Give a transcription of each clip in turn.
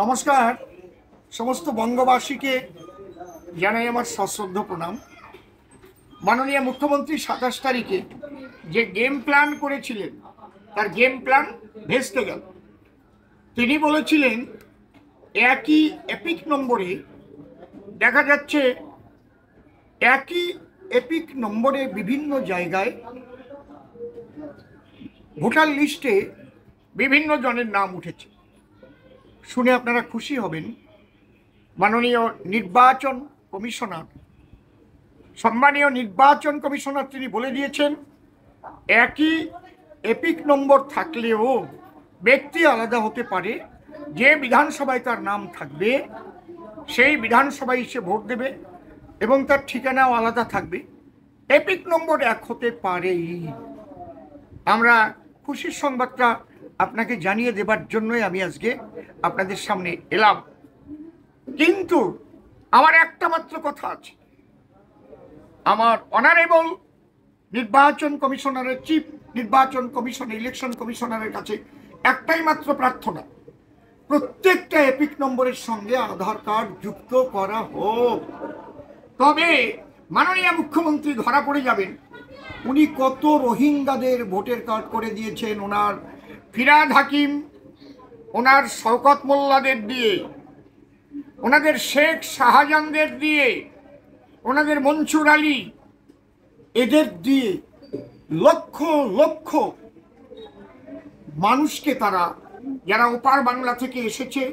নমস্কার সমস্ত বঙ্গবাসীকে জানাই আমার সশ্রদ্ধ প্রণাম। মাননীয় মুখ্যমন্ত্রী ২৭ তারিখে যে গেম প্ল্যান করেছিলেন তার গেম প্ল্যান ভেস্তে গেল। তিনি বলেছিলেন একই এপিক নম্বরে দেখা যাচ্ছে একই এপিক নম্বরে বিভিন্ন জায়গায় ভোটার লিস্টে বিভিন্ন জনের নাম উঠেছে। শুনে আপনারা খুশি হবেন, মাননীয় নির্বাচন কমিশনার সম্মানীয় নির্বাচন কমিশনার তিনি বলে দিয়েছেন একই এপিক নম্বর থাকলেও ব্যক্তি আলাদা হতে পারে। যে বিধানসভায় তার নাম থাকবে সেই বিধানসভায় সে ভোট দেবে এবং তার ঠিকানাও আলাদা থাকবে। এপিক নম্বর এক হতে পারেই। আমরা খুশির সংবাদটা আপনাকে জানিয়ে দেবার জন্যই আমি আজকে আপনাদের সামনে এলাম। কিন্তু আমার একটা মাত্র কথা আছে, আমার অনারেবল নির্বাচন কমিশনারের চিফ নির্বাচন কমিশন ইলেকশন কমিশনারের কাছে একটাই মাত্র প্রার্থনা, প্রত্যেকটা এপিক নম্বরের সঙ্গে আধার কার্ড যুক্ত করা হোক। তবে মাননীয় মুখ্যমন্ত্রী ধরা পড়ে যাবেন। উনি কত রোহিঙ্গাদের ভোটার কার্ড করে দিয়েছেন, ওনার ফিরাদ হাকিম, ওনার শওকত মোল্লাদের দিয়ে, ওনাদের শেখ শাহজাহানদের দিয়ে, ওনাদের মনসুর আলী, এদের দিয়ে লক্ষ লক্ষ মানুষকে তারা, যারা ওপার বাংলা থেকে এসেছে,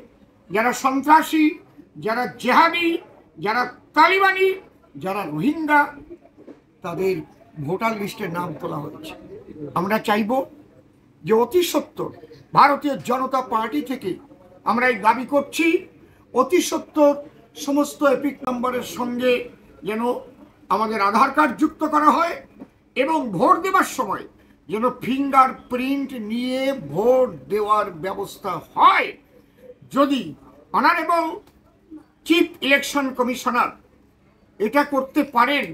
যারা সন্ত্রাসী, যারা জেহাদি, যারা তালিবানি, যারা রোহিঙ্গা, তাদের ভোটার লিস্টের নাম তোলা হয়েছে। আমরা চাইব যে অতি সত্বর ভারতীয় জনতা পার্টি থেকে আমরা এই দাবি করছি, অতি সত্বর সমস্ত এপিক নম্বরের সঙ্গে যেন আমাদের আধার কার্ড যুক্ত করা হয় এবং ভোট দেওয়ার সময় যেন ফিঙ্গার প্রিন্ট নিয়ে ভোট দেওয়ার ব্যবস্থা হয়। যদি অনারেবল চিফ ইলেকশন কমিশনার এটা করতে পারেন,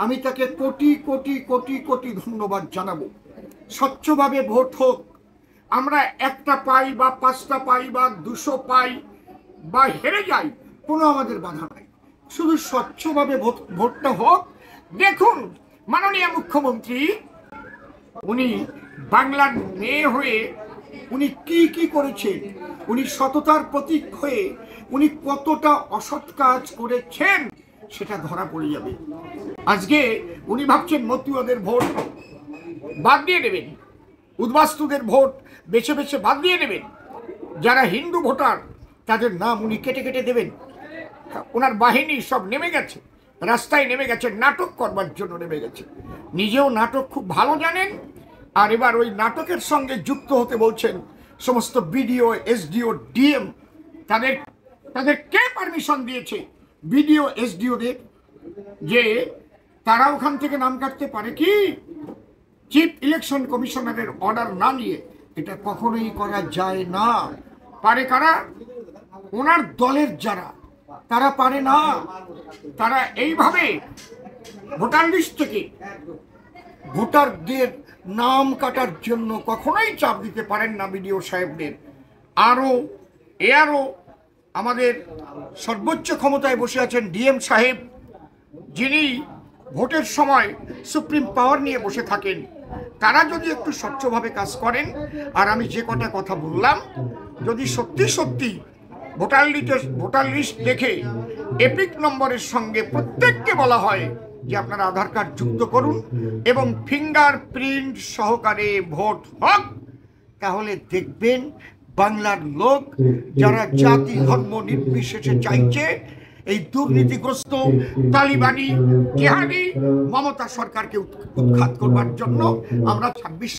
আমি তাকে কোটি কোটি কোটি কোটি ধন্যবাদ জানাবো। স্বচ্ছভাবে ভোট হোক, আমরা একটা পাই বা ৫টা পাই বা ২০০ পাই বা হেরে যাই, কোনো আমাদের বাধা নাই, শুধু স্বচ্ছভাবে ভোটটা হোক। দেখুন মাননীয় মুখ্যমন্ত্রী উনি বাংলার মেয়ে হয়ে উনি কি কি করেছেন, উনি সততার প্রতীক হয়ে উনি কতটা অসৎ কাজ করেছেন সেটা ধরা পড়ে যাবে। আজকে উনি ভাবছেন মতুয়াদের ভোট বাদ দিয়ে দেবেন, উদ্বাস্তুদের ভোট বেছে বেছে বাদ দিয়ে দেবেন, যারা হিন্দু ভোটার তাদের নাম উনি কেটে কেটে দেবেন। ওনার বাহিনী সব নেমে গেছে, রাস্তায় নেমে গেছে, নাটক করবার জন্য নেমে গেছে। নিজেও নাটক খুব ভালো জানেন, আর এবার ওই নাটকের সঙ্গে যুক্ত হতে বলছেন সমস্ত বিডিও, এসডিও, ডিএম। তাদের কে পারমিশন দিয়েছে বিডিও এসডিওদের যে তারা ওখান থেকে নাম কাটতে পারে? কি চিফ ইলেকশন কমিশনারের অর্ডার না নিয়ে এটা কখনোই করা যায় না। পারে কারা? ওনার দলের যারা, তারা পারে না। তারা এইভাবে ভোটার লিস্ট থেকে ভোটারদের নাম কাটার জন্য কখনোই চাপ দিতে পারেন না বিডিও সাহেবদের। আরও আমাদের সর্বোচ্চ ক্ষমতায় বসে আছেন ডিএম সাহেব, যিনি ভোটের সময় সুপ্রিম পাওয়ার নিয়ে বসে থাকেন। তারা যদি একটু স্বচ্ছভাবে কাজ করেন, আর আমি যে কটা কথা বললাম, যদি সত্যি সত্যি ভোটার লিস্ট দেখে এপিক নম্বরের সঙ্গে প্রত্যেককে বলা হয় যে আপনারা আধার কার্ড যুক্ত করুন এবং ফিঙ্গার প্রিন্ট সহকারে ভোট হোক, তাহলে দেখবেন বাংলার লোক যারা জাতি ধর্ম নির্বিশেষে চাইছে এই দুর্নীতিগ্রস্ত তালিবানি জেহাদি মমতা সরকারকে উৎখাত করবার জন্য আমরা ২৬